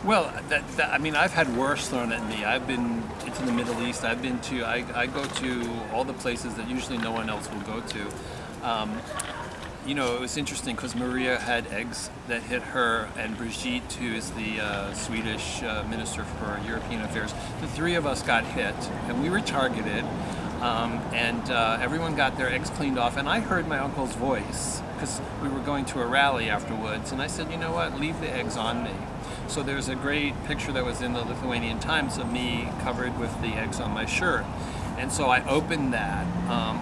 Well, I mean, I've had worse thrown at me. I've been into the Middle East. I go to all the places that usually no one else will go to. Um, it was interesting because Maria had eggs that hit her, and Brigitte, who is the Swedish Minister for European Affairs, the three of us got hit, and we were targeted, and everyone got their eggs cleaned off, and I heard my uncle's voice because we were going to a rally afterwards, and I said, you know what, leave the eggs on me. So there's a great picture that was in the Lithuanian Times of me covered with the eggs on my shirt. And so I opened that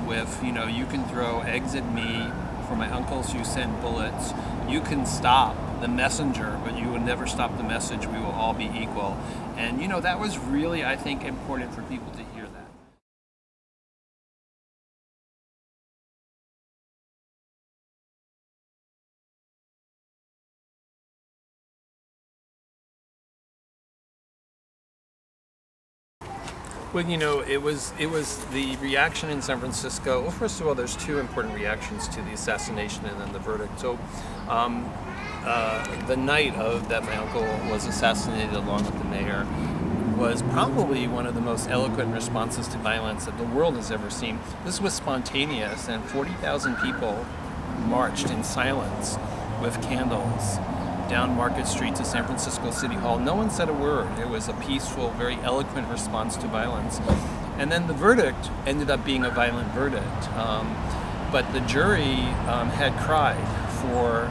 with, you can throw eggs at me for my uncles who send bullets. You can stop the messenger, but you will never stop the message. We will all be equal. And, that was really, I think, important for people to hear that. Well, it was the reaction in San Francisco. Well, first of all, there's two important reactions to the assassination and then the verdict. So, the night that my uncle was assassinated, along with the mayor, was probably one of the most eloquent responses to violence that the world has ever seen. This was spontaneous, and 40,000 people marched in silence with candles down Market Street to San Francisco City Hall. No one said a word. It was a peaceful, very eloquent response to violence. And then the verdict ended up being a violent verdict. But the jury had cried for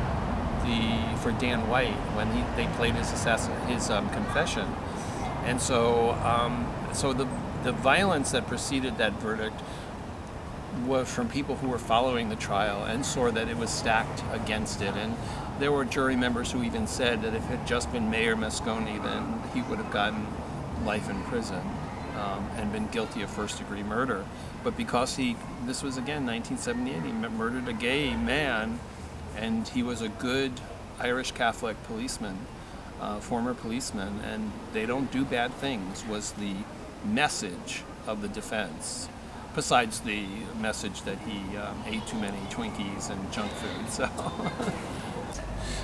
Dan White when they played his confession. And so the violence that preceded that verdict was from people who were following the trial and saw that it was stacked against it. And there were jury members who even said that if it had just been Mayor Moscone, then he would have gotten life in prison and been guilty of first-degree murder. But because this was again 1978, he murdered a gay man, and he was a good Irish Catholic policeman, former policeman, and they don't do bad things was the message of the defense. Besides the message that he ate too many Twinkies and junk food. So,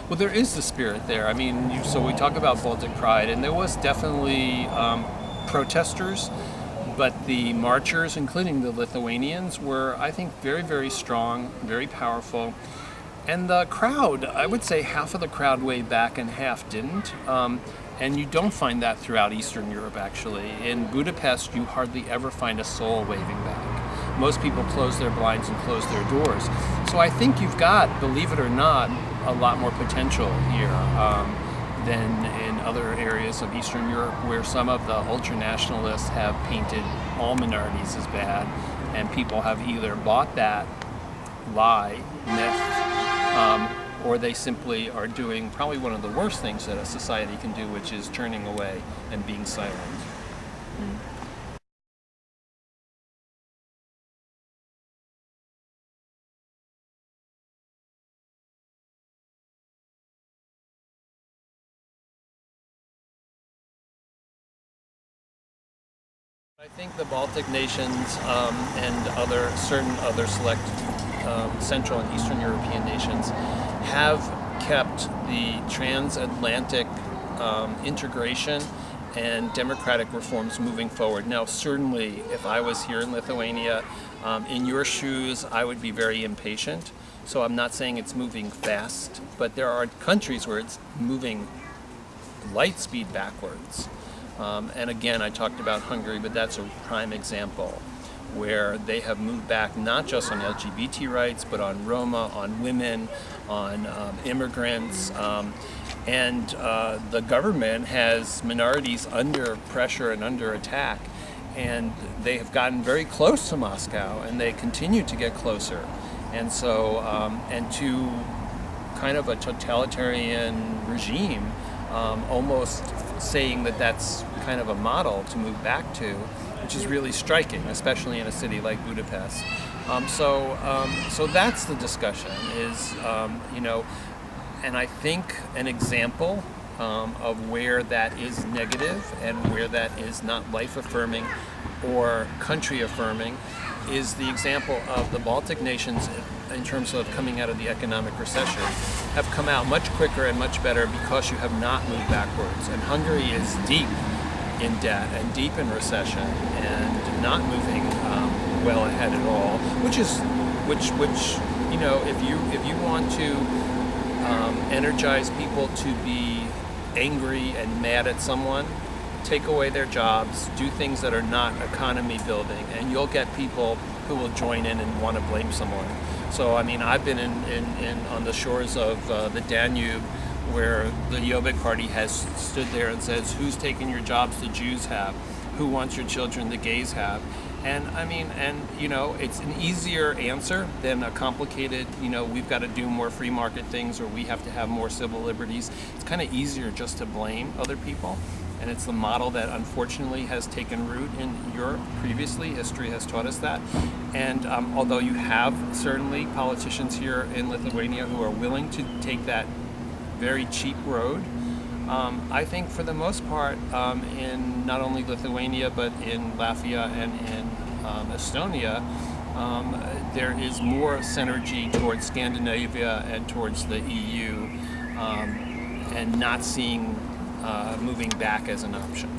well, there is the spirit there. I mean, so we talk about Baltic Pride, and there was definitely protesters, but the marchers, including the Lithuanians, were, I think, very, very strong, very powerful. And the crowd, I would say half of the crowd waved back and half didn't. And you don't find that throughout Eastern Europe, actually. In Budapest, you hardly ever find a soul waving back. Most people close their blinds and close their doors. So I think you've got, believe it or not, a lot more potential here than in other areas of Eastern Europe, where some of the ultranationalists have painted all minorities as bad, and people have either bought that lie, myth, or they simply are doing probably one of the worst things that a society can do, which is turning away and being silent. I think the Baltic nations and certain other select Central and Eastern European nations have kept the transatlantic integration and democratic reforms moving forward. Now, certainly, if I was here in Lithuania, in your shoes, I would be very impatient. So I'm not saying it's moving fast, but there are countries where it's moving light speed backwards. And again, I talked about Hungary, but that's a prime example where they have moved back not just on LGBT rights, but on Roma, on women, on immigrants. And the government has minorities under pressure and under attack. And they have gotten very close to Moscow, and they continue to get closer. And so, and to kind of a totalitarian regime, almost saying that that's kind of a model to move back to, which is really striking, especially in a city like Budapest. So that's the discussion, is, and I think an example of where that is negative and where that is not life-affirming or country-affirming is the example of the Baltic nations in terms of coming out of the economic recession have come out much quicker and much better because you have not moved backwards. And Hungary is deep in debt and deep in recession and not moving well ahead at all, which you know, if you want to energize people to be angry and mad at someone, take away their jobs, do things that are not economy building, and you'll get people who will join in and want to blame someone. So I mean, I've been in on the shores of the Danube, where the Jobbik Party has stood there and says, who's taking your jobs the Jews have? Who wants your children the gays have? And I mean, and you know, it's an easier answer than a complicated, you know, we've got to do more free market things or we have to have more civil liberties. It's kind of easier just to blame other people. And it's the model that unfortunately has taken root in Europe previously. History has taught us that. And although you have certainly politicians here in Lithuania who are willing to take that very cheap road, I think for the most part in not only Lithuania but in Latvia and in Estonia, there is more synergy towards Scandinavia and towards the EU and not seeing moving back as an option.